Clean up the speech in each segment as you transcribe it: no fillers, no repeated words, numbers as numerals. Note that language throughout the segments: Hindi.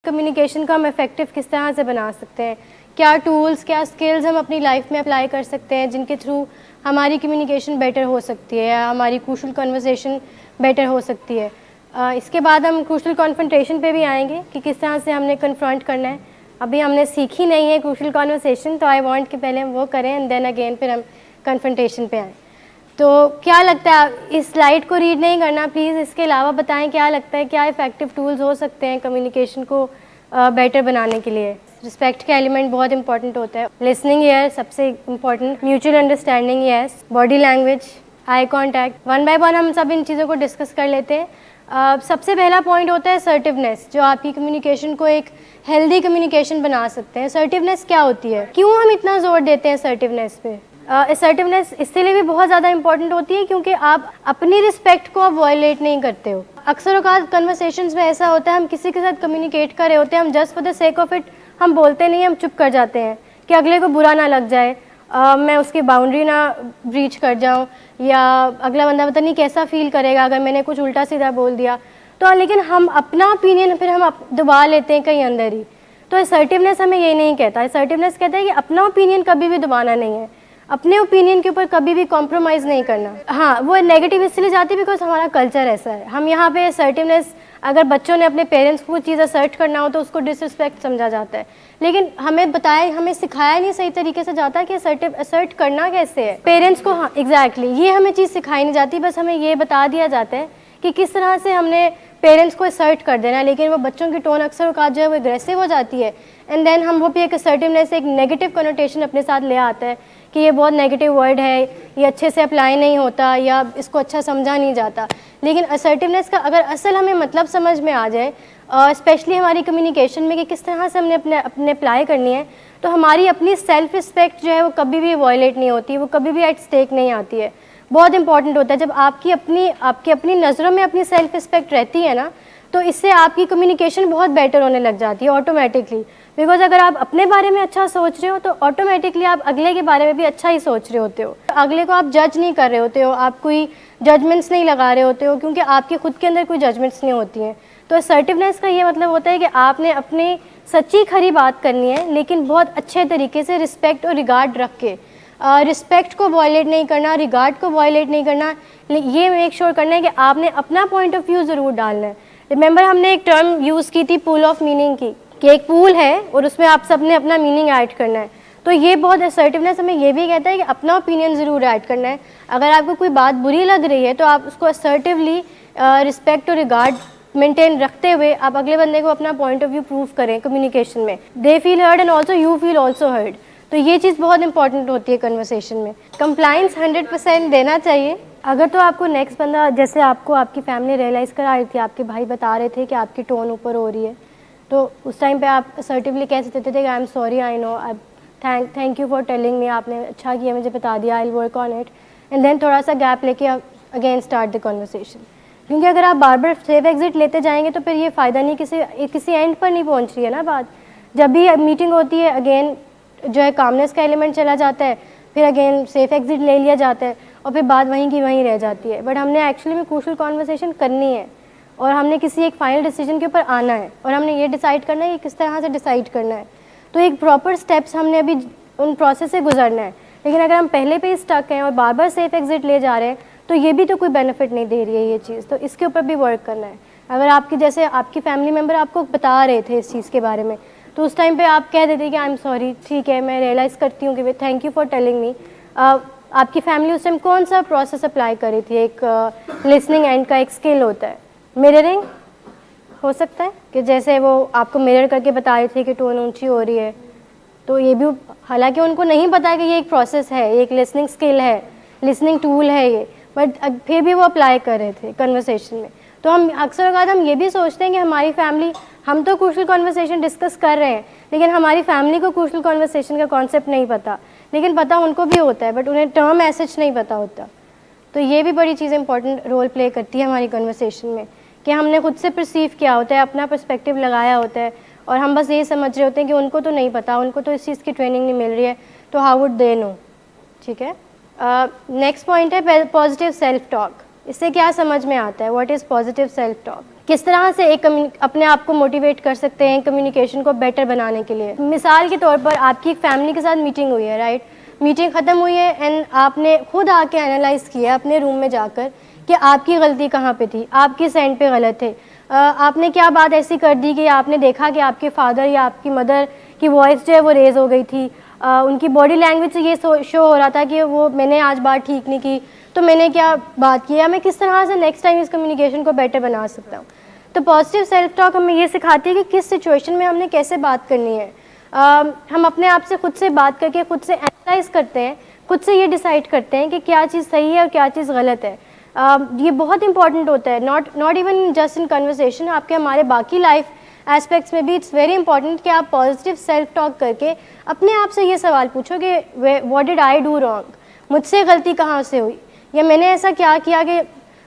कम्युनिकेशन को हम इफ़ेक्टिव किस तरह से बना सकते हैं, क्या टूल्स, क्या स्किल्स हम अपनी लाइफ में अप्लाई कर सकते हैं जिनके थ्रू हमारी कम्युनिकेशन बेटर हो सकती है या हमारी क्रूशल कन्वर्सेशन बेटर हो सकती है। इसके बाद हम क्रूशल कॉन्फ्रंटेशन पे भी आएंगे कि किस तरह से हमने कन्फ्रंट करना है। अभी हमने सीखी नहीं है क्रूशल कॉन्वर्सेशन, तो आई वांट कि पहले हम वो करें एंड देन अगेन फिर हम कन्फ्रंटेशन पे आएँ। तो क्या लगता है, इस स्लाइड को रीड नहीं करना प्लीज़, इसके अलावा बताएं क्या लगता है, क्या इफ़ेक्टिव टूल्स हो सकते हैं कम्युनिकेशन को बेटर बनाने के लिए। रिस्पेक्ट का एलिमेंट बहुत इंपॉर्टेंट होता है, लिसनिंग ईयर सबसे important, mutual understanding yes, body language, eye contact. One by one हम सब इन चीज़ों को डिस्कस कर लेते हैं। सबसे पहला पॉइंट होता है असर्टिवनेस, जो आपकी कम्युनिकेशन को एक हेल्दी कम्युनिकेशन बना सकते हैं। असर्टिवनेस क्या होती है, क्यों हम इतना जोर देते हैं असर्टिवनेस पे? असर्टिवनेस इसलिए भी बहुत ज़्यादा इंपॉर्टेंट होती है क्योंकि आप अपनी रिस्पेक्ट को आप वायलेट नहीं करते हो। अक्सर औकात कन्वर्सेशंस में ऐसा होता है, हम किसी के साथ कम्युनिकेट कर रहे होते हैं, हम just for the sake of it हम बोलते नहीं, हम चुप कर जाते हैं कि अगले को बुरा ना लग जाए, मैं उसकी बाउंड्री ना ब्रीच कर जाऊं, या अगला बंदा पता नहीं कैसा फील करेगा अगर मैंने कुछ उल्टा सीधा बोल दिया। तो लेकिन हम अपना ओपिनियन फिर हम दबा लेते हैं कहीं अंदर ही। तो असर्टिवनेस हमें ये नहीं कहता, असर्टिवनेस कहता है कि अपना ओपिनियन कभी भी दबाना नहीं है, अपने ओपिनियन के ऊपर कभी भी कॉम्प्रोमाइज़ नहीं करना। हाँ, वो नेगेटिव इसलिए जाती है बिकॉज हमारा कल्चर ऐसा है। हम यहाँ पे असर्टिवनेस, अगर बच्चों ने अपने पेरेंट्स को कुछ चीज़ असर्ट करना हो तो उसको डिसरिस्पेक्ट समझा जाता है, लेकिन हमें बताया, हमें सिखाया नहीं सही तरीके से जाता कि असर्ट करना कैसे है पेरेंट्स को। हाँ एग्जैक्टली, ये हमें चीज़ सिखाई नहीं जाती, बस हमें ये बता दिया जाता है कि किस तरह से हमने पेरेंट्स को असर्ट कर देना है, लेकिन वो बच्चों की टोन अक्सर औकात जो है वो एग्रेसिव हो जाती है एंड देन हम वो भी एक असर्टिवनेस, एक नेगेटिव कनोटेशन अपने साथ ले आता है कि ये बहुत नेगेटिव वर्ड है, ये अच्छे से अप्लाई नहीं होता या इसको अच्छा समझा नहीं जाता। लेकिन असर्टिवनेस का अगर असल हमें मतलब समझ में आ जाए, स्पेशली हमारी कम्युनिकेशन में कि किस तरह से हमने अपने अप्लाई करनी है, तो हमारी अपनी सेल्फ रिस्पेक्ट जो है वो कभी भी वायलेट नहीं होती, वो कभी भी एट स्टेक नहीं आती है। बहुत इंपॉर्टेंट होता है जब आपकी अपनी नज़रों में अपनी सेल्फ रिस्पेक्ट रहती है ना, तो इससे आपकी कम्युनिकेशन बहुत बेटर होने लग जाती है ऑटोमेटिकली। बिकॉज अगर आप अपने बारे में अच्छा सोच रहे हो तो ऑटोमेटिकली आप अगले के बारे में भी अच्छा ही सोच रहे होते हो। अगले को आप जज नहीं कर रहे होते हो, आप कोई जजमेंट्स नहीं लगा रहे होते हो, क्योंकि आपके खुद के अंदर कोई जजमेंट्स नहीं होती हैं। तो असर्टिवनेस का ये मतलब होता है कि आपने अपनी सच्ची खरी बात करनी है, लेकिन बहुत अच्छे तरीके से रिस्पेक्ट और रिगार्ड रख के। रिस्पेक्ट को वायलेट नहीं करना, रिगार्ड को वायलेट नहीं करना, ये मेक श्योर करना है कि आपने अपना पॉइंट ऑफ व्यू ज़रूर डालना है। रिमेंबर हमने एक टर्म यूज़ की थी पूल ऑफ मीनिंग की, कि एक पूल है और उसमें आप सब ने अपना मीनिंग ऐड करना है। तो ये बहुत असर्टिवनेस हमें ये भी कहता है कि अपना ओपिनियन ज़रूर ऐड करना है। अगर आपको कोई बात बुरी लग रही है तो आप उसको असर्टिवली रिस्पेक्ट और रिगार्ड मेंटेन रखते हुए आप अगले बंदे को अपना पॉइंट ऑफ व्यू प्रूव करें कम्युनिकेशन में। They feel heard and also you feel also heard. तो ये चीज़ बहुत इंपॉर्टेंट होती है कन्वर्सेशन में। कंप्लाइंस 100% देना चाहिए। अगर तो आपको नेक्स्ट बंदा, जैसे आपको आपकी फैमिली रियलाइज़ करा रही थी, आपके भाई बता रहे थे कि आपकी टोन ऊपर हो रही है, तो उस टाइम पे आप असर्टिवली कैसे देते थे कि I am sorry, I know, thank you for telling me, आपने अच्छा किया मुझे बता दिया, I will work on it, and then थोड़ा सा गैप लेके अगेन स्टार्ट द कन्वर्सेशन। क्योंकि अगर आप बार बार सेफ एग्जिट लेते जाएंगे तो फिर ये फ़ायदा नहीं, किसी एंड पर नहीं पहुंच रही है ना बात। जब भी मीटिंग होती है अगेन जो है कामनेस का एलिमेंट चला जाता है, फिर अगेन सेफ एग्जिट ले लिया जाता है और फिर बात वहीं की वहीं रह जाती है। बट हमने एक्चुअली में क्रूशियल कॉन्वर्सेशन करनी है और हमने किसी एक फाइनल डिसीजन के ऊपर आना है और हमने ये डिसाइड करना है कि किस तरह से डिसाइड करना है। तो एक प्रॉपर स्टेप्स हमने अभी उन प्रोसेस से गुजरना है। लेकिन अगर हम पहले पे ही स्टक हैं और बार बार सेफ एग्जिट ले जा रहे हैं तो ये भी तो कोई बेनिफिट नहीं दे रही है ये चीज़। तो इसके ऊपर भी वर्क करना है। अगर आपकी जैसे आपकी फैमिली मेम्बर आपको बता रहे थे इस चीज़ के बारे में, तो उस टाइम पे आप कह देते कि आई एम सॉरी, ठीक है मैं रियलाइज़ करती हूँ कि थैंक यू फॉर टेलिंग मी। आपकी फैमिली उस टाइम कौन सा प्रोसेस अप्लाई कर रही थी? एक लिसनिंग एंड का एक स्किल होता है, मिररिंग हो सकता है कि जैसे वो आपको मिरर करके बता रही थी कि टोन ऊंची हो रही है, तो ये भी, हालांकि उनको नहीं पता कि ये एक प्रोसेस है, एक लिसनिंग स्किल है, लिसनिंग टूल है ये, बट फिर भी वो अप्लाई कर रहे थे कन्वर्सेशन में। तो हम अक्सर औकात हम ये भी सोचते हैं कि हमारी फैमिली, हम तो क्रूशियल कॉन्वर्सेशन डिस्कस कर रहे हैं लेकिन हमारी फैमिली को क्रूशियल कॉन्वर्सेशन का कॉन्सेप्ट नहीं पता, लेकिन पता उनको भी होता है बट उन्हें टर्म एज नहीं पता होता। तो ये भी बड़ी चीज़ इंपॉर्टेंट रोल प्ले करती है हमारी कन्वर्सेशन में कि हमने खुद से परसीव किया होता है, अपना पर्सपेक्टिव लगाया होता है और हम बस ये समझ रहे होते हैं कि उनको तो नहीं पता, उनको तो इस चीज़ की ट्रेनिंग नहीं मिल रही है, तो हाउ वुड दे नो। ठीक है, नेक्स्ट पॉइंट है पॉजिटिव सेल्फ टॉक। इससे क्या समझ में आता है? What is positive self talk? किस तरह से अपने आप को मोटिवेट कर सकते हैं कम्युनिकेशन को बेटर बनाने के लिए। मिसाल के तौर पर आपकी एक फैमिली के साथ मीटिंग हुई है, राइट, मीटिंग ख़त्म हुई है एंड आपने खुद आके एनालाइज़ किया अपने रूम में जाकर कि आपकी गलती कहाँ पे थी, आप किस एंड पे गलत थे। आपने क्या बात ऐसी कर दी कि आपने देखा कि आपके फादर या आपकी मदर की वॉइस जो है वो रेज़ हो गई थी, उनकी बॉडी लैंग्वेज से ये शो हो रहा था कि वो मैंने आज बात ठीक नहीं की, तो मैंने क्या बात की, या मैं किस तरह से नेक्स्ट टाइम इस कम्युनिकेशन को बेटर बना सकता हूँ। तो पॉजिटिव सेल्फ टॉक हमें ये सिखाती है कि किस सिचुएशन में हमने कैसे बात करनी है। हम अपने आप से खुद से बात करके खुद से एनालाइज करते हैं, खुद से ये डिसाइड करते हैं कि क्या चीज़ सही है और क्या चीज़ गलत है। ये बहुत इंपॉर्टेंट होता है, not even just in conversation, आपके हमारे बाकी लाइफ एस्पेक्ट्स में भी इट्स वेरी इंपॉर्टेंट कि आप पॉजिटिव सेल्फ टॉक करके अपने आप से ये सवाल पूछो कि what did I do wrong, मुझसे गलती कहाँ से हुई, या मैंने ऐसा क्या किया कि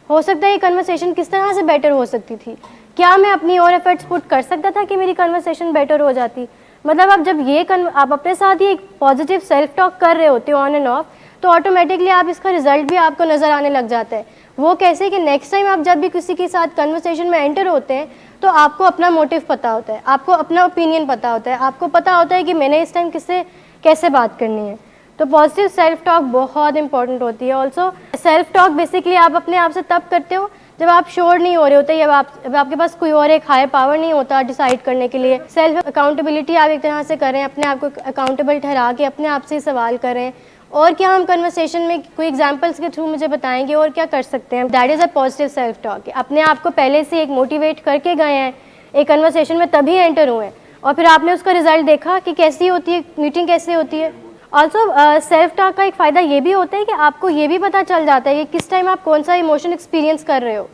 हो सकता है ये कन्वर्सेशन किस तरह से बेटर हो सकती थी, क्या मैं अपनी और एफर्ट्स पुट कर सकता था कि मेरी कन्वर्सेशन बेटर हो जाती। मतलब आप जब ये आप अपने साथ ही एक पॉजिटिव सेल्फ टॉक कर रहे होते हो ऑन एंड ऑफ, तो ऑटोमेटिकली आप इसका रिजल्ट भी आपको नज़र आने लग जाता है। वो कैसे कि नेक्स्ट टाइम आप जब भी किसी के साथ कन्वर्सेशन में एंटर होते हैं तो आपको अपना मोटिव पता होता है, आपको अपना ओपिनियन पता होता है, आपको पता होता है कि मैंने इस टाइम किससे कैसे बात करनी है। तो पॉजिटिव सेल्फ टॉक बहुत इंपॉर्टेंट होती है। ऑल्सो सेल्फ टॉक बेसिकली आप अपने आप से तब करते हो जब आप श्योर नहीं हो रहे होते, या आपके पास कोई और एक हायर पावर नहीं होता डिसाइड करने के लिए। सेल्फ अकाउंटेबिलिटी आप एक तरह से करें, अपने आप को अकाउंटेबल ठहरा के अपने आप से सवाल करें और क्या हम कन्वर्सेशन में कोई एग्जांपल्स के थ्रू मुझे बताएंगे और क्या कर सकते हैं। That is a positive self talk. अपने आप को पहले से एक मोटिवेट करके गए हैं, एक कन्वर्सेशन में तभी एंटर हुए हैं और फिर आपने उसका रिजल्ट देखा कि कैसी होती है मीटिंग, कैसी होती है। ऑल्सो सेल्फ टॉक का एक फ़ायदा ये भी होता है कि आपको ये भी पता चल जाता है कि किस टाइम आप कौन सा इमोशन एक्सपीरियंस कर रहे हो।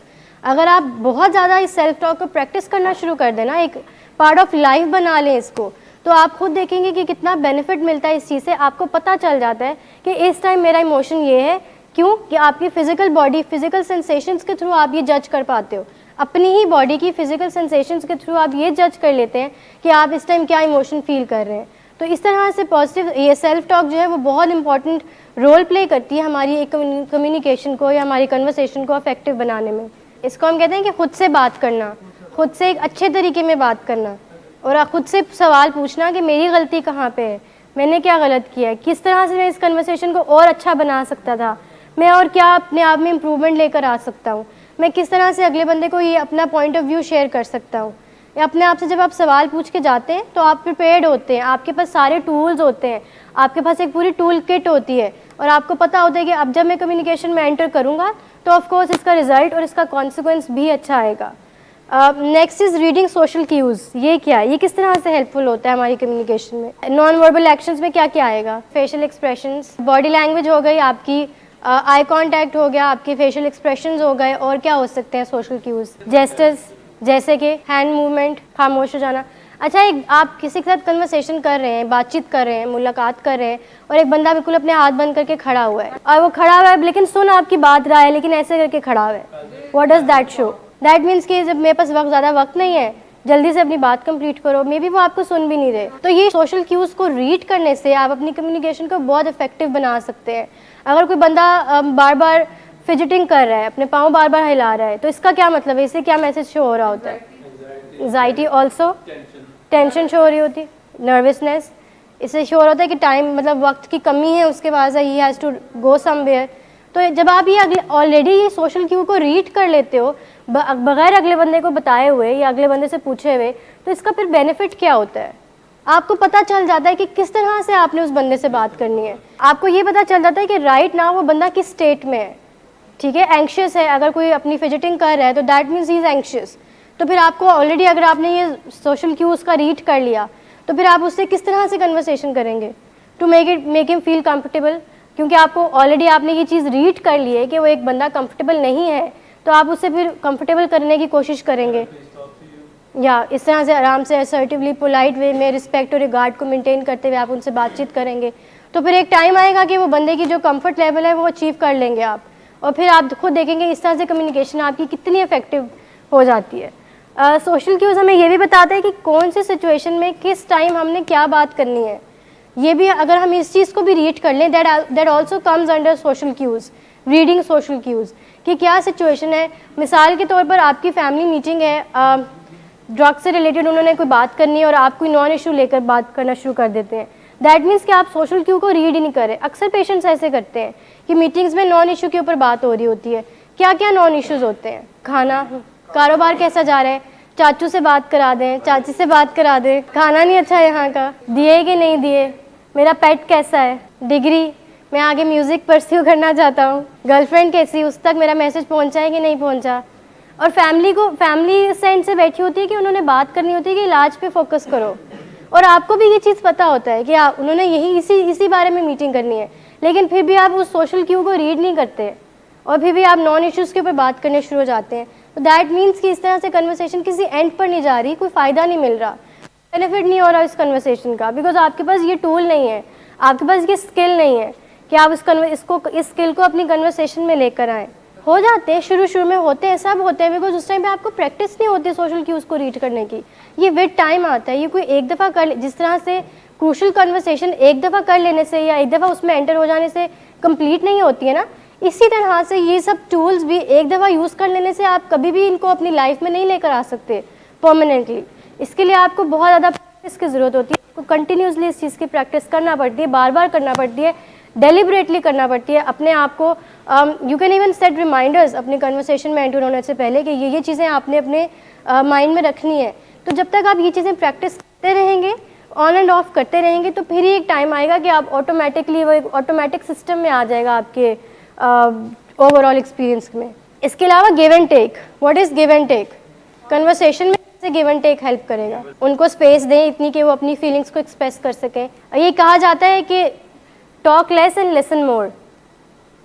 अगर आप बहुत ज़्यादा इस सेल्फ टॉक को प्रैक्टिस करना शुरू कर देना, एक पार्ट ऑफ लाइफ बना लें इसको, तो आप खुद देखेंगे कि कितना बेनिफिट मिलता है इस चीज़ से। आपको पता चल जाता है कि इस टाइम मेरा इमोशन ये है, क्यों कि आपकी फिजिकल बॉडी, फिजिकल सेंसेशंस के थ्रू आप ये जज कर पाते हो। अपनी ही बॉडी की फिजिकल सेंसेशंस के थ्रू आप ये जज कर लेते हैं कि आप इस टाइम क्या इमोशन फील कर रहे हैं। तो इस तरह से पॉजिटिव ये सेल्फ टॉक जो है वो बहुत इंपॉर्टेंट रोल प्ले करती है हमारी एक कम्युनिकेशन को या हमारी कन्वर्सेशन को इफेक्टिव बनाने में। इसको हम कहते हैं कि खुद से बात करना, खुद से एक अच्छे तरीके में बात करना और खुद से सवाल पूछना कि मेरी गलती कहाँ पे है, मैंने क्या गलत किया है, किस तरह से मैं इस कन्वर्सेशन को और अच्छा बना सकता था, मैं और क्या अपने आप में इम्प्रूवमेंट लेकर आ सकता हूँ, मैं किस तरह से अगले बंदे को ये अपना पॉइंट ऑफ व्यू शेयर कर सकता हूँ। या अपने आप से जब आप सवाल पूछ के जाते हैं तो आप प्रिपेयर्ड होते हैं, आपके पास सारे टूल्स होते हैं, आपके पास एक पूरी टूल किट होती है और आपको पता होता है कि अब जब मैं कम्युनिकेशन में एंटर करूँगा तो ऑफकोर्स इसका रिजल्ट और इसका कॉन्सिक्वेंस भी अच्छा आएगा। Next is reading social cues. ये क्या है, ये किस तरह से हेल्पफुल होता है हमारी कम्युनिकेशन में। नॉन वर्बल एक्शंस में क्या क्या आएगा, फेशियल एक्सप्रेशंस, बॉडी लैंग्वेज हो गई आपकी, आई कांटेक्ट हो गया, आपके फेशियल एक्सप्रेशंस हो गए, और क्या हो सकते हैं सोशल क्यूज़, जेस्टर्स जैसे कि हैंड मूवमेंट, खामोश हो जाना। अच्छा, एक आप किसी के साथ कन्वर्सेशन कर रहे हैं, बातचीत कर रहे हैं, मुलाकात कर रहे हैं और एक बंदा बिल्कुल अपने हाथ बंद करके खड़ा हुआ है और वो खड़ा हुआ है लेकिन सुन आपकी बात रहा है लेकिन ऐसे करके खड़ा हुआ है। What does that show? That means कि जब मेरे पास ज़्यादा वक्त नहीं है, जल्दी से अपनी बात कंप्लीट करो। मे बी वो आपको सुन भी नहीं रहे। तो ये सोशल क्यूज़ को रीड करने से आप अपनी कम्युनिकेशन को बहुत इफेक्टिव बना सकते हैं। अगर कोई बंदा बार बार फिजिटिंग कर रहा है, अपने पाँव बार बार हिला रहा है, तो इसका क्या मतलब है, इससे क्या मैसेज शो हो रहा होता है? एंजाइटी, ऑल्सो टेंशन शो हो रही होती है, नर्वसनेस, इससे शो हो रहा होता है कि टाइम मतलब वक्त की कमी है उसके पास, he has to go somewhere. तो जब आप ये ऑलरेडी ये सोशल क्यू को रीड कर लेते हो बगैर अगले बंदे को बताए हुए या अगले बंदे से पूछे हुए, तो इसका फिर बेनिफिट क्या होता है? आपको पता चल जाता है कि किस तरह से आपने उस बंदे से बात करनी है। आपको ये पता चल जाता है कि राइट नाउ वो बंदा किस स्टेट में है। ठीक है, एंक्शियस है, अगर कोई अपनी फिजिटिंग कर रहा है तो that means he is anxious. तो फिर आपको ऑलरेडी अगर आपने ये सोशल क्यू उसका रीड कर लिया तो फिर आप उससे किस तरह से कन्वर्सेशन करेंगे to make him feel comfortable, क्योंकि आपको ऑलरेडी आपने ये चीज़ रीड कर ली है कि वो एक बंदा कंफर्टेबल नहीं है, तो आप उससे फिर कंफर्टेबल करने की कोशिश करेंगे या इस तरह से आराम से असर्टिवली पोलाइट वे में रिस्पेक्ट और रिगार्ड को मेंटेन करते हुए आप उनसे बातचीत करेंगे। तो फिर एक टाइम आएगा कि वो बंदे की जो कंफर्ट लेवल है वो अचीव कर लेंगे आप, और फिर आप खुद देखेंगे इस तरह से कम्युनिकेशन आपकी कितनी इफेक्टिव हो जाती है। सोशल क्यूज़ हमें ये भी बताता है कि कौन सी सिचुएशन में किस टाइम हमने क्या बात करनी है। ये भी अगर हम इस चीज़ को भी रीड कर लें, that also comes under social cues, reading social cues, कि क्या सिचुएशन है। मिसाल के तौर पर आपकी फैमिली मीटिंग है, ड्रग से रिलेटेड उन्होंने कोई बात करनी है और आप कोई नॉन इशू लेकर बात करना शुरू कर देते हैं। दैट मीन्स कि आप सोशल क्यू को रीड ही नहीं कर रहे। अक्सर पेशेंट्स ऐसे करते हैं कि मीटिंग्स में नॉन इशू के ऊपर बात हो रही होती है। क्या क्या नॉन इश्यूज होते हैं? खाना, कारोबार कैसा जा रहा है, चाचू से बात करा दें, चाची से बात करा दें, खाना नहीं अच्छा यहाँ का, दिए कि नहीं दिए, मेरा पेट कैसा है, डिग्री, मैं आगे म्यूज़िक परस्यू करना चाहता हूँ, गर्लफ्रेंड कैसी, उस तक मेरा मैसेज पहुँचा है कि नहीं पहुँचा। और फैमिली इस साइड से बैठी होती है कि उन्होंने बात करनी होती है कि इलाज पे फोकस करो, और आपको भी ये चीज़ पता होता है कि उन्होंने यही इसी बारे में मीटिंग करनी है, लेकिन फिर भी आप उस सोशल क्यू को रीड नहीं करते और फिर भी आप नॉन इश्यूज़ के ऊपर बात करने शुरू हो जाते हैं। तो दैट मीन्स कि इस तरह से कन्वर्सेशन किसी एंड पर नहीं जा रही, कोई फ़ायदा नहीं मिल रहा, बेनिफिट नहीं हो रहा इस कन्वर्सेशन का, बिकॉज आपके पास ये टूल नहीं है, आपके पास ये स्किल नहीं है कि आप इस स्किल को अपनी कन्वर्सेशन में लेकर आएँ। हो जाते हैं, शुरू में होते हैं, सब होते हैं, बिकॉज उस टाइम पे आपको प्रैक्टिस नहीं होती सोशल क्यूज़ को रीड करने की। ये विद टाइम आता है, ये कोई एक दफ़ा कर, जिस तरह से क्रूशल कन्वर्सेशन एक दफ़ा कर लेने से या एक दफ़ा उसमें एंटर हो जाने से कंप्लीट नहीं होती है ना, इसी तरह से ये सब टूल्स भी एक दफ़ा यूज़ कर लेने से आप कभी भी इनको अपनी लाइफ में नहीं लेकर आ सकते परमानेंटली। इसके लिए आपको बहुत ज़्यादा प्रैक्टिस की ज़रूरत होती है, आपको कंटिन्यूसली इस चीज़ की प्रैक्टिस करना पड़ती है, बार बार करना पड़ती है, डेलिबरेटली करना पड़ती है अपने आप को। You can even set reminders अपनी कन्वर्सेशन में एंटर होने से पहले कि ये चीज़ें आपने अपने माइंड में रखनी है। तो जब तक आप ये चीज़ें प्रैक्टिस करते रहेंगे, ऑन एंड ऑफ करते रहेंगे, तो फिर ही एक टाइम आएगा कि आप ऑटोमेटिकली वो एक ऑटोमेटिक सिस्टम में आ जाएगा आपके ओवरऑल एक्सपीरियंस में। इसके अलावा give and take. What is give and take? Conversation में से गिव एंड टेक हेल्प करेगा। उनको स्पेस दें इतनी कि वो अपनी फीलिंग्स को एक्सप्रेस कर सकें। ये कहा जाता है कि talk less and listen more.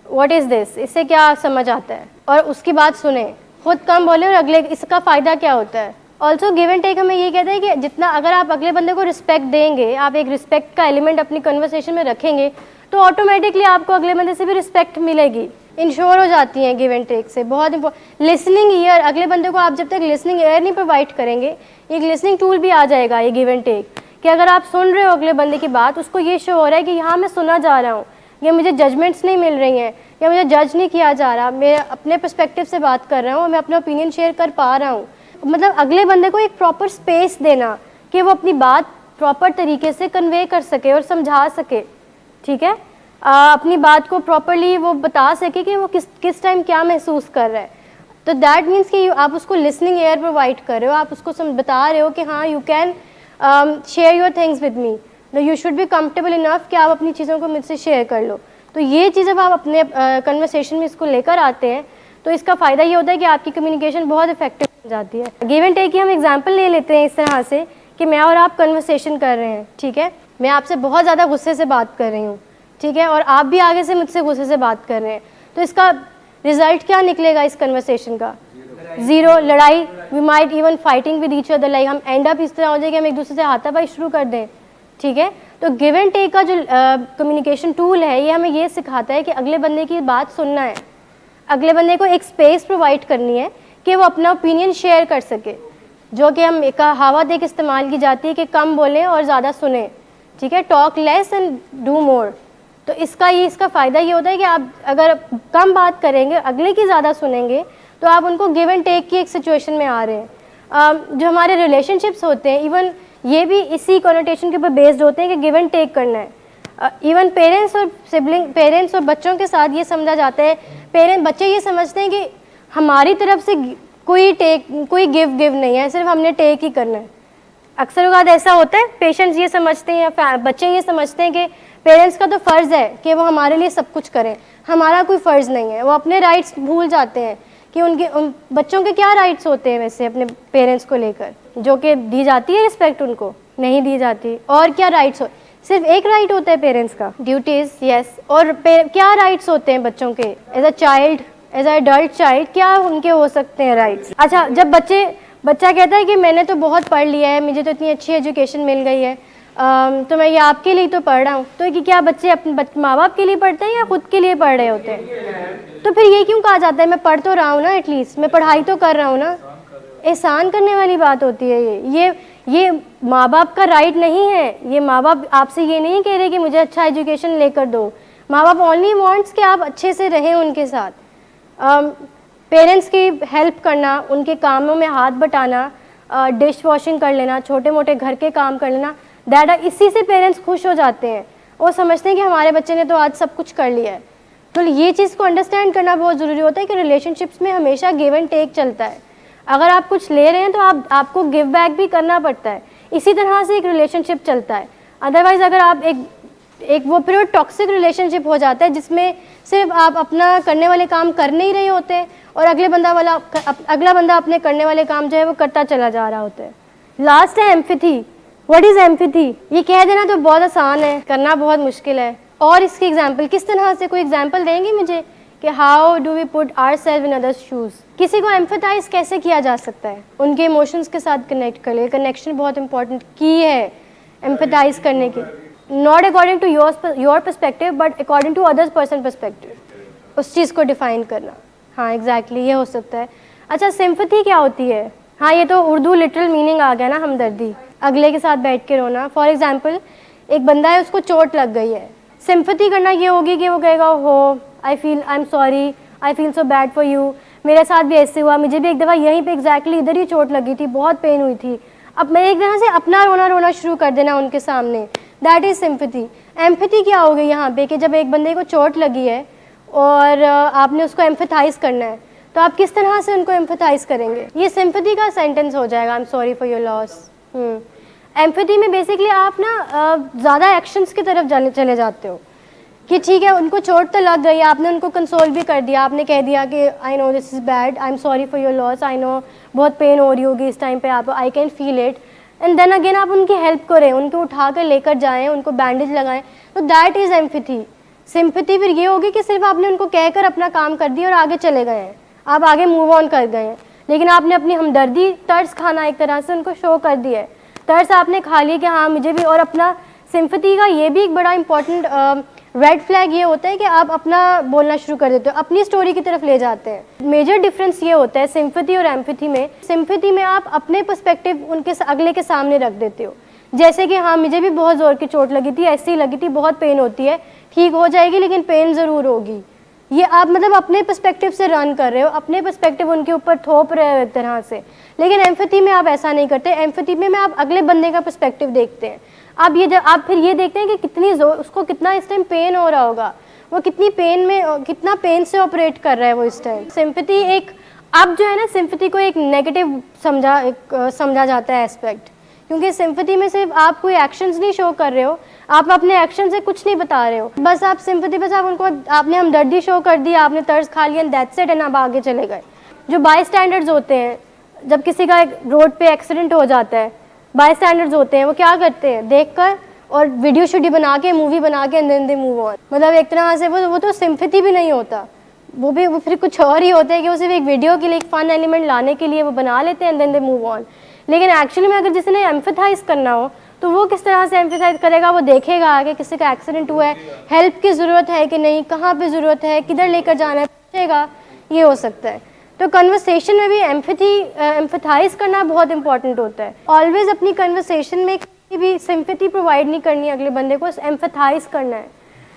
What is this? इससे क्या समझ आता है? और उसकी बात सुने, खुद कम बोले और अगले, इसका फ़ायदा क्या होता है? ऑल्सो गिव एंड टेक हमें ये कहता है कि जितना अगर आप अगले बंदे को रिस्पेक्ट देंगे, आप एक रिस्पेक्ट का एलिमेंट अपनी कन्वर्सेशन में रखेंगे, तो ऑटोमेटिकली आपको अगले बंदे से भी रिस्पेक्ट मिलेगी, इंश्योर हो जाती हैं गिव एंड टेक से। बहुत इंपॉर्टेंट लिसनिंग ईयर, अगले बंदे को आप जब तक लिसनिंग ईयर नहीं प्रोवाइड करेंगे, एक लिसनिंग टूल भी आ जाएगा ये गिव एंड टेक, कि अगर आप सुन रहे हो अगले बंदे की बात, उसको ये शो हो रहा है कि यहाँ मैं सुना जा रहा हूँ, या मुझे जजमेंट्स नहीं मिल रही हैं, या मुझे जज नहीं किया जा रहा, मैं अपने पर्सपेक्टिव से बात कर रहा हूँ, मैं अपना ओपिनियन शेयर कर पा रहा हूँ। मतलब अगले बंदे को एक प्रॉपर स्पेस देना कि वो अपनी बात प्रॉपर तरीके से कन्वे कर सके और समझा सके, ठीक है, अपनी बात को प्रॉपरली वो बता सके कि वो किस टाइम क्या महसूस कर रहा है। तो दैट मीन्स कि आप उसको लिसनिंग एयर प्रोवाइड कर रहे हो, आप उसको बता रहे हो कि हाँ you can share your things with me, you should be comfortable enough कि आप अपनी चीज़ों को मुझसे शेयर कर लो। तो ये चीज़ जब आप अपने कन्वर्सेशन में इसको लेकर आते हैं, तो इसका फ़ायदा ये होता है कि आपकी कम्युनिकेशन बहुत इफेक्टिव हो जाती है। गिव एंड टेक की हम एग्जांपल ले लेते हैं इस तरह से कि मैं और आप कन्वर्सेशन कर रहे हैं, ठीक है, मैं आपसे बहुत ज़्यादा गुस्से से बात कर रही हूँ, ठीक है, और आप भी आगे से मुझसे गुस्से से बात कर रहे हैं, तो इसका रिजल्ट क्या निकलेगा इस कन्वर्सेशन का? ज़ीरो, लड़ाई। We might even fighting with each other, like हम एंड अप इस तरह हो जाए कि हम एक दूसरे से हाथापाई शुरू कर दें, ठीक है। तो गिव एंड टेक का जो कम्युनिकेशन टूल है, ये हमें ये सिखाता है कि अगले बंदे की बात सुनना है, अगले बंदे को एक स्पेस प्रोवाइड करनी है कि वो अपना ओपिनियन शेयर कर सके, जो कि हम एक कहावत एक इस्तेमाल की जाती है कि कम बोलें और ज़्यादा सुने, ठीक है, talk less and do more. तो इसका फ़ायदा ये होता है कि आप अगर कम बात करेंगे, अगले की ज़्यादा सुनेंगे, तो आप उनको गिव एंड टेक की एक सिचुएशन में आ रहे हैं। जो हमारे रिलेशनशिप्स होते हैं, इवन ये भी इसी कॉनोटेशन के ऊपर बेस्ड होते हैं कि गिव एंड टेक करना है। इवन पेरेंट्स और बच्चों के साथ ये समझा जाता है, बच्चे ये समझते हैं कि हमारी तरफ से कोई गिव नहीं है, सिर्फ हमने टेक ही करना है। अक्सर बात ऐसा होता है, पेशेंट्स ये समझते हैं या बच्चे ये समझते हैं कि पेरेंट्स का तो फ़र्ज़ है कि वो हमारे लिए सब कुछ करें, हमारा कोई फ़र्ज़ नहीं है। वो अपने राइट्स भूल जाते हैं कि उन बच्चों के क्या राइट्स होते हैं वैसे अपने पेरेंट्स को लेकर, जो कि दी जाती है रिस्पेक्ट, उनको नहीं दी जाती। और क्या राइट्स सिर्फ एक राइट होता है पेरेंट्स का, ड्यूटीज़, यस। और क्या राइट्स होते हैं बच्चों के as a child, as a adult child, क्या उनके हो सकते हैं राइट्स? अच्छा, जब बच्चा कहता है कि मैंने तो बहुत पढ़ लिया है, मुझे तो इतनी अच्छी एजुकेशन मिल गई है, तो मैं ये आपके लिए तो पढ़ रहा हूँ, तो कि क्या बच्चे अपने माँ बाप के लिए पढ़ते हैं या खुद के लिए पढ़ रहे होते हैं? तो फिर ये क्यों कहा जाता है मैं पढ़ तो रहा हूँ ना, एटलीस्ट मैं पढ़ाई तो कर रहा हूँ ना? एहसान करने वाली बात होती है ये माँ बाप का राइट नहीं है। ये माँ बाप आपसे ये नहीं कह रहे कि मुझे अच्छा एजुकेशन लेकर दो, माँ बाप ओनली वांट्स कि आप अच्छे से रहें उनके साथ। पेरेंट्स की हेल्प करना, उनके कामों में हाथ बटाना, डिश वॉशिंग कर लेना, छोटे मोटे घर के काम कर लेना, इसी से पेरेंट्स खुश हो जाते हैं। वो समझते हैं कि हमारे बच्चे ने तो आज सब कुछ कर लिया है। तो ये चीज़ को अंडरस्टैंड करना बहुत ज़रूरी होता है कि रिलेशनशिप्स में हमेशा गिव एंड टेक चलता है। अगर आप कुछ ले रहे हैं तो आपको गिव बैक भी करना पड़ता है। इसी तरह से एक रिलेशनशिप चलता है। अदरवाइज़ अगर आप एक वो पीरियड टॉक्सिक रिलेशनशिप हो जाता है जिसमें सिर्फ आप अपना करने वाले काम कर नहीं रहे होते हैं और अगला बंदा अपने करने वाले काम जो है वो करता चला जा रहा होता है। लास्ट है एम्पैथी। What is empathy? ये कह देना तो बहुत आसान है, करना बहुत मुश्किल है। और इसकी एग्जाम्पल किस तरह से, कोई एग्जाम्पल देंगे मुझे कि how do we put ourselves in others shoes? किसी को एम्पैथाइज कैसे किया जा सकता है? उनके इमोशंस के साथ कनेक्ट कर ले। कनेक्शन बहुत इंपॉर्टेंट की है एम्पैथाइज करने की। Not according to your perspective but according to others person perspective, उस चीज़ को डिफाइन करना। हाँ एग्जैक्टली ये हो सकता है। अच्छा, सिंपैथी क्या होती है? हाँ ये तो उर्दू लिटरल मीनिंग आ गया ना, हमदर्दी, अगले के साथ बैठ के रोना। फॉर एग्जाम्पल एक बंदा है, उसको चोट लग गई है, सिंपैथी करना ये होगी कि वो कहेगा हो आई am sorry, I feel so bad for you, मेरे साथ भी ऐसे हुआ, मुझे भी एक दफ़ा यहीं पे एग्जैक्टली इधर ही चोट लगी थी, बहुत पेन हुई थी। अब मैं एक तरह से अपना रोना शुरू कर देना उनके सामने, दैट इज़ सिंपैथी। एम्पैथी क्या हो गई यहाँ पे कि जब एक बंदे को चोट लगी है और आपने उसको एम्पैथाइज करना है, तो आप किस तरह से उनको एम्पैथाइज करेंगे? ये सिंपैथी का सेंटेंस हो जाएगा, आई am sorry for your loss. Empathy में बेसिकली आप ना ज़्यादा एक्शंस की तरफ चले जाते हो कि ठीक है उनको चोट तो लग गई, आपने उनको कंसोल भी कर दिया, आपने कह दिया कि I know this is bad, I am sorry for your loss, I know बहुत पेन हो रही होगी इस टाइम पे, आप I can feel it, and then again आप उनकी हेल्प करें, उनको उठा कर लेकर जाएँ, उनको बैंडेज लगाएं, तो दैट इज़ एम्पैथी। सिंपैथी फिर ये होगी कि सिर्फ आपने उनको कहकर अपना काम कर दिया और आगे चले गए हैं, आप आगे मूव ऑन कर गए हैं, लेकिन आपने अपनी हमदर्दी, तर्स खाना एक तरह से उनको शो कर दिया है, तर्स आपने खा लिया कि हाँ मुझे भी। और अपना सिंपैथी का ये भी एक बड़ा इंपॉर्टेंट रेड फ्लैग ये होता है कि आप अपना बोलना शुरू कर देते हो, अपनी स्टोरी की तरफ ले जाते हैं। मेजर डिफरेंस ये होता है सिंपैथी और एम्पैथी में। सिंपैथी में आप अपने पर्सपेक्टिव उनके अगले के सामने रख देते हो, जैसे कि हाँ मुझे भी बहुत ज़ोर की चोट लगी थी, ऐसी लगी थी, बहुत पेन होती है, ठीक हो जाएगी लेकिन पेन ज़रूर होगी। ये आप मतलब अपने पर्सपेक्टिव से रन कर रहे हो, अपने पर्सपेक्टिव उनके ऊपर थोप रहे हो एक तरह से। लेकिन एम्पैथी में आप ऐसा नहीं करते। एम्पैथी में आप अगले बंदे का पर्सपेक्टिव देखते हैं। आप फिर ये देखते हैं कि कितनी जोर, उसको कितना इस टाइम पेन हो रहा होगा, वो कितना पेन से ऑपरेट कर रहा है वो इस टाइम। सिंपैथी एक, अब जो है ना सिंपैथी को एक नेगेटिव समझा जाता है एस्पेक्ट, क्योंकि सिंपैथी में सिर्फ आप कोई एक्शंस नहीं शो कर रहे हो, आप अपने एक्शन से कुछ नहीं बता रहे हो, बस आप सिंपैथी, बस आप उनको, आपने हमदर्दी शो कर दी, आपने तर्स खा लिया, दैट्स इट, एंड आप आगे चले गए। जो बाय स्टैंडर्ड्स होते हैं, जब किसी का रोड पे एक्सीडेंट हो जाता है, बाय स्टैंडर्ड्स होते हैं, वो क्या करते हैं, देखकर और वीडियो शूडियो बना के, मूवी बना के, and then they move on. मतलब एक तरह से वो तो सिंपैथी भी नहीं होता, वो फिर कुछ और ही होता है कि वो सिर्फ एक वीडियो के लिए, एक फन एलिमेंट लाने के लिए वो बना लेते हैं, and then they move on. लेकिन एक्चुअली में अगर जिसने एम्पैथाइज करना हो तो वो किस तरह से एम्पैथाइज करेगा, वो देखेगा आगे किसी का एक्सीडेंट हुआ है, हेल्प की ज़रूरत है कि नहीं, कहाँ पे ज़रूरत है, किधर लेकर जाना है, पूछेगा, ये हो सकता है। तो कन्वर्सेशन में भी एम्पैथाइज करना बहुत इंपॉर्टेंट होता है। ऑलवेज अपनी कन्वर्सेशन में कभी भी सिंपैथी प्रोवाइड नहीं करनी है अगले बंदे को, एम्पैथाइज करना है।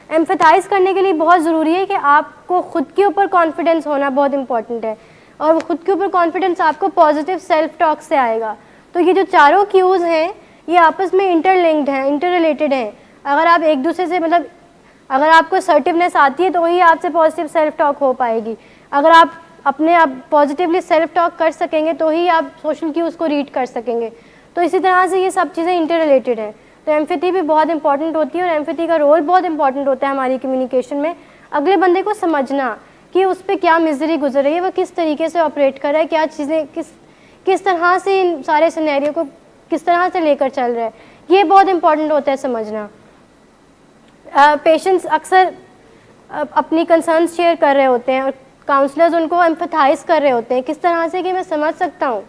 एम्पैथाइज करने के लिए बहुत ज़रूरी है कि आपको खुद के ऊपर कॉन्फिडेंस होना बहुत इंपॉर्टेंट है, और खुद के ऊपर कॉन्फिडेंस आपको पॉजिटिव सेल्फ टॉक से आएगा। तो ये जो चारों क्यूज़ हैं ये आपस में इंटरलिंक्ड हैं, इंटररिलेटेड हैं। अगर आप एक दूसरे से मतलब अगर आपको असर्टिवनेस आती है तो वही आपसे पॉजिटिव सेल्फ टॉक हो पाएगी। अगर आप अपने आप पॉजिटिवली सेल्फ टॉक कर सकेंगे तो ही आप सोशल क्यूज़ को रीड कर सकेंगे। तो इसी तरह से ये सब चीज़ें इंटररिलेटेड हैं। तो एम्पैथी भी बहुत इंपॉर्टेंट होती है, और एम्पैथी का रोल बहुत इंपॉर्टेंट होता है हमारी कम्युनिकेशन में। अगले बंदे को समझना कि उस पर क्या मिजरी गुजर रही है, वो किस तरीके से ऑपरेट कर रहा है, क्या चीज़ें किस तरह से इन सारे सिनेरियो को किस तरह से लेकर चल रहा है, ये बहुत इंपॉर्टेंट होता है समझना। पेशेंट्स अक्सर अपनी कंसर्न्स शेयर कर रहे होते हैं और काउंसलर्स उनको एम्पैथाइज कर रहे होते हैं किस तरह से कि मैं समझ सकता हूँ,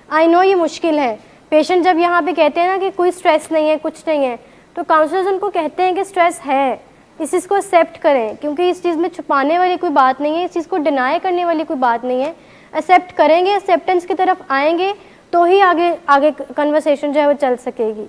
आई नो ये मुश्किल है। पेशेंट जब यहाँ पे कहते हैं ना कि कोई स्ट्रेस नहीं है, कुछ नहीं है, तो काउंसलर्स उनको कहते हैं कि स्ट्रेस है, इस चीज़ को एक्सेप्ट करें, क्योंकि इस चीज़ में छुपाने वाली कोई बात नहीं है, इस चीज़ को डिनाई करने वाली कोई बात नहीं है। एक्सेप्ट करेंगे, एक्सेप्टेंस की तरफ आएंगे तो ही आगे कन्वर्सेशन जो है वो चल सकेगी।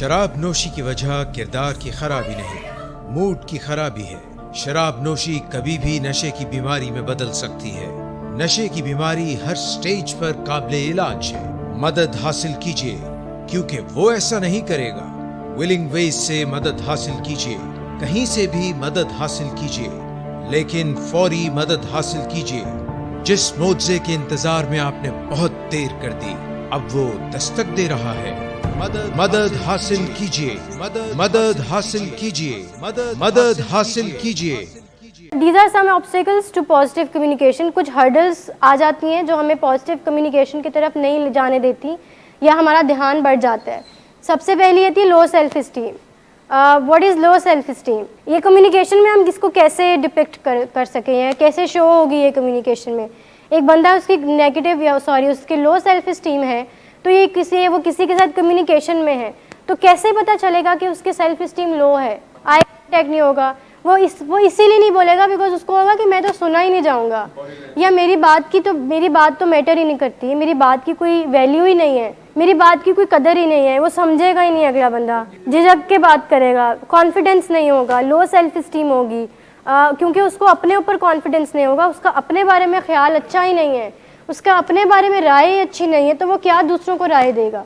शराब नोशी की वजह किरदार की खराबी नहीं, मूड की खराबी है। शराब नोशी कभी भी नशे की बीमारी में बदल सकती है। नशे की बीमारी हर स्टेज पर काबिले इलाज है। मदद हासिल कीजिए, क्योंकि वो ऐसा नहीं करेगा। विलिंग वेज से मदद हासिल कीजिए, कहीं से भी मदद हासिल कीजिए, लेकिन फौरी मदद हासिल कीजिए। जिस मुआवजे के इंतजार में आपने बहुत देर कर दी, अब वो दस्तक दे रहा है। मदद हासिल कीजिए, मदद हासिल कीजिए, मदद हासिल कीजिए। These are some obstacles to positive communication। कुछ hurdles आ जाती हैं जो हमें positive communication की तरफ नहीं जाने देती या हमारा ध्यान बढ़ जाता है। सबसे पहली आती है low self esteem. What is low self esteem? ये कम्युनिकेशन में हम इसको कैसे डिपिक्ट कर सकें या कैसे शो होगी ये कम्युनिकेशन में। एक बंदा उसकी नेगेटिव या उसकी लो सेल्फ इस्टीम है, तो ये वो किसी के साथ कम्युनिकेशन में है, तो कैसे पता चलेगा कि उसकी सेल्फ इस्टीम लो है? आई कॉन्टैक्ट नहीं होगा, वो इसीलिए नहीं बोलेगा बिकॉज उसको होगा कि मैं तो सुना ही नहीं जाऊंगा, या मेरी बात तो मैटर ही नहीं करती है, मेरी बात की कोई वैल्यू ही नहीं है, मेरी बात की कोई कदर ही नहीं है, वो समझेगा ही नहीं अगला बंदा, झिझक के बात करेगा, कॉन्फिडेंस नहीं होगा, लो सेल्फ इस्टीम होगी, क्योंकि उसको अपने ऊपर कॉन्फिडेंस नहीं होगा, उसका अपने बारे में ख्याल अच्छा ही नहीं है, उसका अपने बारे में राय अच्छी नहीं है, तो वो क्या दूसरों को राय देगा।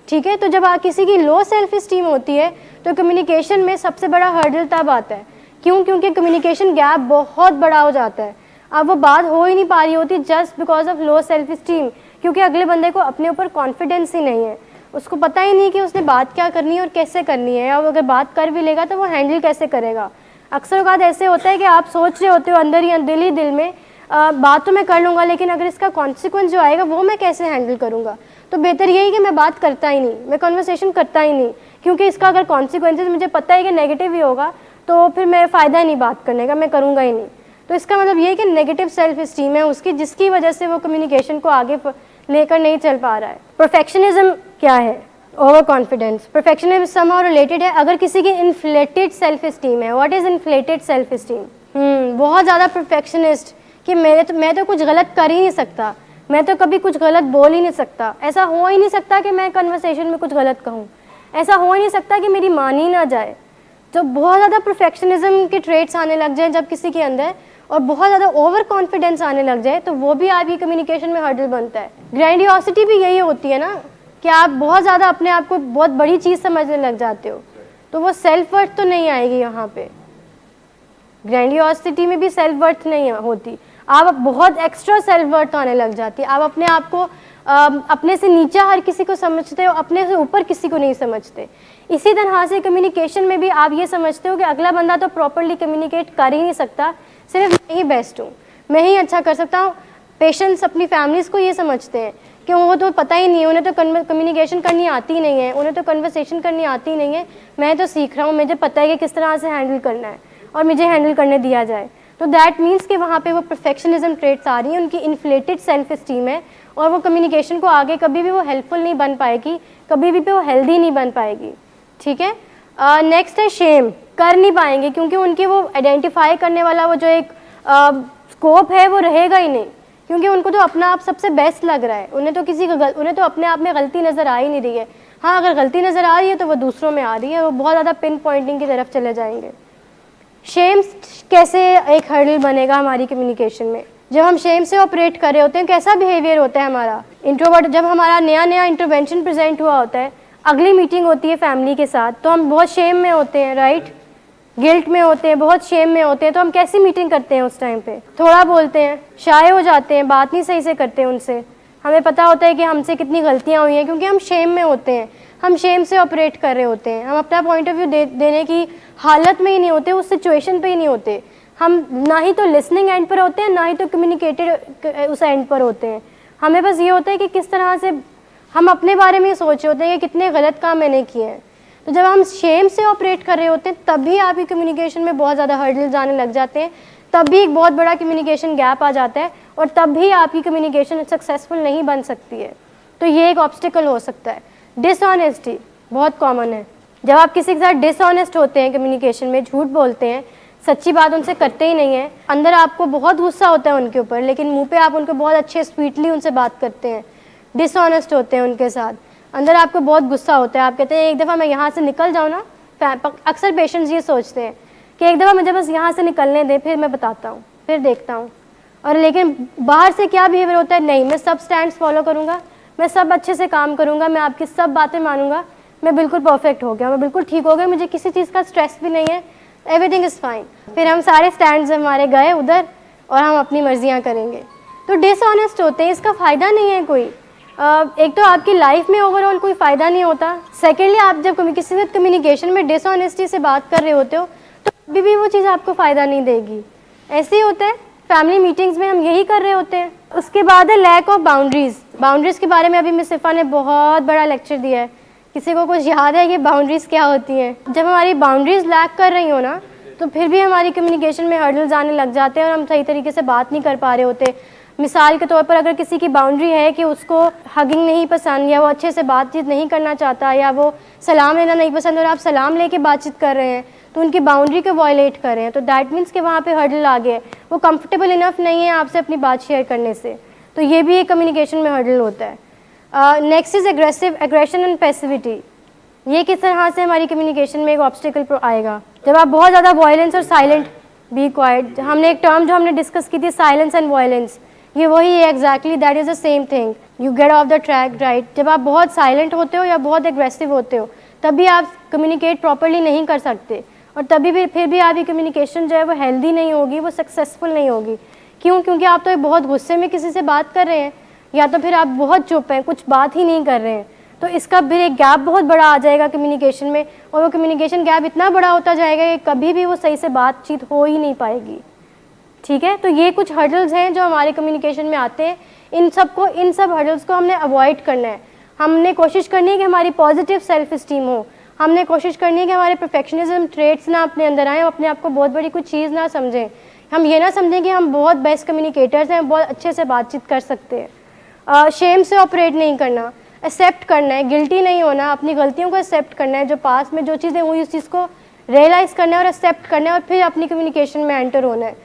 ठीक है, तो जब किसी की लो सेल्फ इस्टीम होती है तो कम्युनिकेशन में सबसे बड़ा हर्डल तब आता है। क्योंकि कम्युनिकेशन गैप बहुत बड़ा हो जाता है, अब वो बात हो ही नहीं पा रही होती just because of low self esteem, क्योंकि अगले बंदे को अपने ऊपर कॉन्फिडेंस ही नहीं है, उसको पता ही नहीं कि उसने बात क्या करनी है और कैसे करनी है, और अगर बात कर भी लेगा तो वो हैंडल कैसे करेगा। अक्सर बात ऐसे होता है कि आप सोच रहे होते हो अंदर ही दिल में बात तो मैं कर लूँगा, लेकिन अगर इसका कॉन्सिक्वेंस जो आएगा वो मैं कैसे हैंडल करूँगा। तो बेहतर यही कि मैं बात करता ही नहीं, मैं कन्वर्सेशन करता ही नहीं, क्योंकि इसका अगर कॉन्सिक्वेंसेस मुझे पता है कि नेगेटिव ही होगा, तो फिर मैं फ़ायदा ही नहीं बात करने का, मैं करूँगा ही नहीं। तो इसका मतलब ये है कि नेगेटिव सेल्फ इस्टीम है उसकी, जिसकी वजह से वो कम्युनिकेशन को आगे लेकर नहीं चल पा रहा है। परफेक्शनिज्म क्या है? Over confidence. Perfectionism somehow related है। अगर किसी की इन्फ्लेटेड सेल्फ इस्टीम है, what is inflated self esteem? बहुत ज़्यादा परफेक्शनिस्ट कि मैं तो कुछ गलत कर ही नहीं सकता, मैं तो कभी कुछ गलत बोल ही नहीं सकता, ऐसा हो ही नहीं सकता कि मैं कन्वर्सेशन में कुछ गलत कहूँ, ऐसा हो ही नहीं सकता कि मेरी मान ही ना जाए। तो बहुत ज़्यादा परफेक्शनिज्म के ट्रेट्स आने लग जाए जब किसी के अंदर, और बहुत ज़्यादा ओवर कॉन्फिडेंस आने लग जाए, तो वो भी आपकी कम्युनिकेशन में हर्डल बनता है। ग्रैंडियोसिटी भी यही होती है ना, कि आप बहुत ज़्यादा अपने आप को बहुत बड़ी चीज़ समझने लग जाते हो, तो वो सेल्फ वर्थ तो नहीं आएगी यहाँ पे। ग्रैंडियोसिटी में भी सेल्फ वर्थ नहीं होती, आप बहुत एक्स्ट्रा सेल्फ वर्थ आने लग जाती है, आप अपने आप को अपने से नीचा हर किसी को समझते हो, अपने से ऊपर किसी को नहीं समझते। इसी तरह से कम्युनिकेशन में भी आप ये समझते हो कि अगला बंदा तो प्रॉपरली कम्युनिकेट कर ही नहीं सकता, सिर्फ मैं ही बेस्ट हूँ, मैं ही अच्छा कर सकता हूँ। पेशेंट्स अपनी फैमिलीज़ को ये समझते हैं कि वो तो पता ही नहीं है, उन्हें तो कम्युनिकेशन करनी आती ही नहीं है, उन्हें तो कन्वर्सेशन करनी आती ही नहीं है, मैं तो सीख रहा हूँ, मुझे पता है कि किस तरह से हैंडल करना है और मुझे हैंडल करने दिया जाए। तो दैट मीन्स कि वहाँ पे वो परफेक्शनिज्म ट्रेट्स आ रही हैं, उनकी इन्फ्लेटेड सेल्फ इस्टीम है, और वो कम्युनिकेशन को आगे कभी भी वो हेल्पफुल नहीं बन पाएगी, कभी भी वो हेल्दी नहीं बन पाएगी। ठीक है, नेक्स्ट है शेम। कर नहीं पाएंगे क्योंकि उनकी वो आइडेंटिफाई करने वाला वो जो एक स्कोप है वो रहेगा ही नहीं, क्योंकि उनको तो अपना आप सबसे बेस्ट लग रहा है, उन्हें तो अपने आप में गलती नज़र आ ही नहीं रही है। हाँ, अगर गलती नज़र आ रही है तो वो दूसरों में आ रही है, वो बहुत ज़्यादा पिन पॉइंटिंग की तरफ चले जाएंगे। शेम कैसे एक हर्डल बनेगा हमारी कम्युनिकेशन में? जब हम शेम से ऑपरेट कर रहे होते हैं, कैसा बिहेवियर होता है हमारा? इंट्रोवर्ट, जब हमारा नया इंटरवेंशन प्रेजेंट हुआ होता है, अगली मीटिंग होती है फैमिली के साथ, तो हम बहुत शेम में होते हैं, राइट, गिल्ट में होते हैं, बहुत शेम में होते हैं, तो हम कैसी मीटिंग करते हैं उस टाइम पे? थोड़ा बोलते हैं, शाय हो जाते हैं, बात नहीं सही से करते हैं उनसे, हमें पता होता है कि हमसे कितनी गलतियाँ हुई हैं, क्योंकि हम शेम में होते हैं, हम शेम से ऑपरेट कर रहे होते हैं, हम अपना पॉइंट ऑफ व्यू देने की हालत में ही नहीं होते, उस सिचुएशन पे ही नहीं होते, हम ना ही तो लिसनिंग एंड पर होते हैं, ना ही तो कम्युनिकेटेड उस एंड पर होते हैं। हमें बस ये होता है कि किस तरह से हम अपने बारे में सोच रहे होते हैं कि कितने गलत काम मैंने किए हैं। तो जब हम शेम से ऑपरेट कर रहे होते हैं, तभी आपकी कम्युनिकेशन में बहुत ज़्यादा हर्डल्स आने लग जाते हैं, तब भी एक बहुत बड़ा कम्युनिकेशन गैप आ जाता है, और तब भी आपकी कम्युनिकेशन सक्सेसफुल नहीं बन सकती है। तो ये एक ऑब्स्टिकल हो सकता है। डिसऑनेस्टी बहुत कॉमन है। जब आप किसी के साथ डिसऑनेस्ट होते हैं कम्युनिकेशन में, झूठ बोलते हैं, सच्ची बात उनसे करते ही नहीं है, अंदर आपको बहुत गुस्सा होता है उनके ऊपर, लेकिन मुंह पे आप उनको बहुत अच्छे स्वीटली उनसे बात करते हैं, डिसऑनेस्ट होते हैं उनके साथ, अंदर आपको बहुत गुस्सा होता है, आप कहते हैं एक दफ़ा मैं यहाँ से निकल जाऊँ ना। अक्सर पेशेंट्स ये सोचते हैं कि एक दफ़ा मुझे बस यहाँ से निकलने दें, फिर मैं बताता हूँ, फिर देखता हूँ। और लेकिन बाहर से क्या बिहेवियर होता है, नहीं मैं सब स्टैंड्स फॉलो करूँगा, मैं सब अच्छे से काम करूँगा, मैं आपकी सब बातें मानूंगा, मैं बिल्कुल परफेक्ट हो गया, मैं बिल्कुल ठीक हो गया, मुझे किसी चीज़ का स्ट्रेस भी नहीं है, एवरीथिंग इज़ फाइन। फिर हम सारे स्टैंड्स हमारे गए उधर और हम अपनी मर्जियाँ करेंगे, तो डिसऑनेस्ट होते हैं, इसका फ़ायदा नहीं है कोई। एक तो आपकी लाइफ में ओवरऑल कोई फ़ायदा नहीं होता। सेकेंडली, आप जब किसी से कम्युनिकेशन में डिसऑनेस्टी से बात कर रहे होते हो तो कभी भी वो चीज़ आपको फ़ायदा नहीं देगी। ऐसे ही होता है, फैमिली मीटिंग्स में हम यही कर रहे होते हैं। उसके बाद है लैक ऑफ बाउंड्रीज़। बाउंड्रीज़ के बारे में अभी मिस सिफा ने बहुत बड़ा लेक्चर दिया है। किसी को कुछ याद है कि बाउंड्रीज़ क्या होती हैं? जब हमारी बाउंड्रीज़ लैक कर रही हो ना, तो फिर भी हमारी कम्युनिकेशन में हर्डल्स आने लग जाते हैं और हम सही तरीके से बात नहीं कर पा रहे होते। मिसाल के तौर पर, अगर किसी की बाउंड्री है कि उसको हगिंग नहीं पसंद, या वो अच्छे से बातचीत नहीं करना चाहता, या वो सलाम लेना नहीं पसंद और आप सलाम लेके बातचीत कर रहे हैं, तो उनकी बाउंड्री को वायलेट कर रहे हैं, तो दैट मीन्स कि वहाँ पे हर्डल आ गया है, वो कंफर्टेबल इनफ नहीं है आपसे अपनी बात शेयर करने से, तो ये भी एक कम्युनिकेशन में हर्डल होता है। Next is aggression and passivity. ये किस तरह से हमारी कम्युनिकेशन में एक ऑब्स्टिकल आएगा? जब आप बहुत ज़्यादा वायलेंस और साइलेंट, बी क्वाइट, हमने एक टर्म जो हमने डिस्कस की थी, साइलेंस एंड वायलेंस, ये वही है exactly, that is the same thing, you get of the track, right. जब आप बहुत साइलेंट होते हो या बहुत एग्रेसिव होते हो, तभी आप कम्युनिकेट प्रॉपरली नहीं कर सकते, और तभी भी फिर भी आपकी कम्युनिकेशन जो है वो हेल्दी नहीं होगी, वो सक्सेसफुल नहीं होगी। क्यों? क्योंकि आप तो बहुत गुस्से में किसी से बात कर रहे हैं, या तो फिर आप बहुत चुप हैं, कुछ बात ही नहीं कर रहे हैं, तो इसका फिर एक गैप बहुत बड़ा आ जाएगा कम्युनिकेशन में, और वो कम्युनिकेशन गैप इतना बड़ा होता जाएगा कि कभी भी वो सही से बातचीत हो ही नहीं पाएगी। ठीक है, तो ये कुछ हर्डल्स हैं जो हमारे कम्युनिकेशन में आते हैं। इन सब हर्डल्स को हमने अवॉइड करना है। हमने कोशिश करनी है कि हमारी पॉजिटिव सेल्फ इस्टीम हो, हमने कोशिश करनी है कि हमारे परफेक्शनिज्म ट्रेट्स ना अपने अंदर आएँ, अपने आप को बहुत बड़ी कुछ चीज़ ना समझें। हम ये ना समझें कि हम बहुत बेस्ट कम्युनिकेटर्स हैं, बहुत अच्छे से बातचीत कर सकते हैं। शेम से ऑपरेट नहीं करना, एक्सेप्ट करना है, गिल्टी नहीं होना, अपनी गलतियों को एक्सेप्ट करना है, जो पास में जो चीज़ें हुई उस चीज़ को रियलाइज़ करना है और एक्सेप्ट करना है, और फिर अपनी कम्युनिकेशन में एंटर होना है।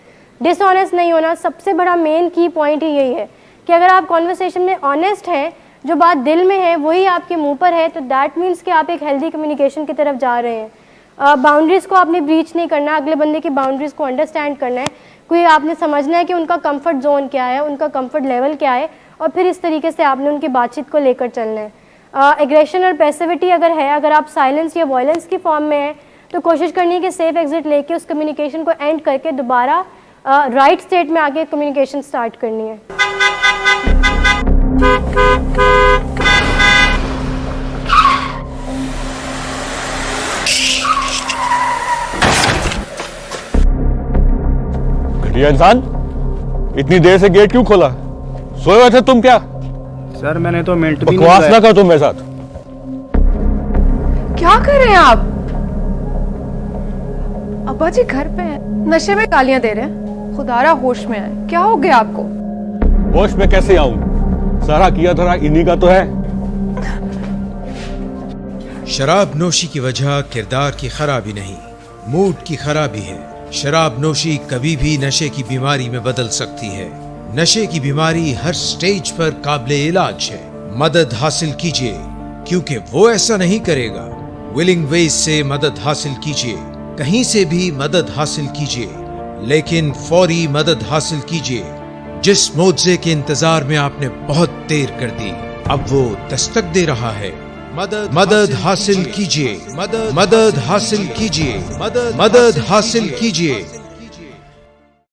डिसऑनेस्ट नहीं होना, सबसे बड़ा मेन की पॉइंट ही यही है कि अगर आप कॉन्वर्सेशन में ऑनेस्ट हैं, जो बात दिल में है वही आपके मुंह पर है, तो दैट मीन्स कि आप एक हेल्दी कम्युनिकेशन की तरफ जा रहे हैं। बाउंड्रीज़ को आपने ब्रीच नहीं करना, अगले बंदे की बाउंड्रीज़ को अंडरस्टैंड करना है, कोई आपने समझना है कि उनका कंफर्ट जोन क्या है, उनका कंफर्ट लेवल क्या है, और फिर इस तरीके से आपने उनकी बातचीत को लेकर चलना है। एग्रेशन और पैसिविटी अगर है, अगर आप साइलेंस या वॉयलेंस की फॉर्म में है, तो कोशिश करनी है कि सेफ एग्जिट लेके उस कम्युनिकेशन को एंड करके दोबारा राइट स्टेट में आके कम्युनिकेशन स्टार्ट करनी है। घटिया इंसान, इतनी देर से गेट क्यों खोला? सोए हुए थे तुम क्या? सर मैंने तो मिनट भी बकवास ना करो तुम मेरे साथ। क्या कर रहे हैं आप? अब्बा जी घर पे हैं, नशे में गालियां दे रहे हैं। खुदारा होश में आए, क्या हो गया आपको? होश में कैसे आऊं? सारा किया धरा इन्हीं का तो है। शराब नोशी की वजह किरदार की खराबी नहीं, मूड की खराबी है। शराब नोशी कभी भी नशे की बीमारी में बदल सकती है। नशे की बीमारी हर स्टेज पर काबिले इलाज है। मदद हासिल कीजिए, क्योंकि वो ऐसा नहीं करेगा। विलिंग वेज से मदद हासिल कीजिए, कहीं से भी मदद हासिल कीजिए, लेकिन फौरी मदद हासिल कीजिए। जिस मुआवजे के इंतजार में आपने बहुत देर कर दी, अब वो दस्तक दे रहा है। मदद हासिल कीजिए, मदद हासिल कीजिए, मदद हासिल कीजिए।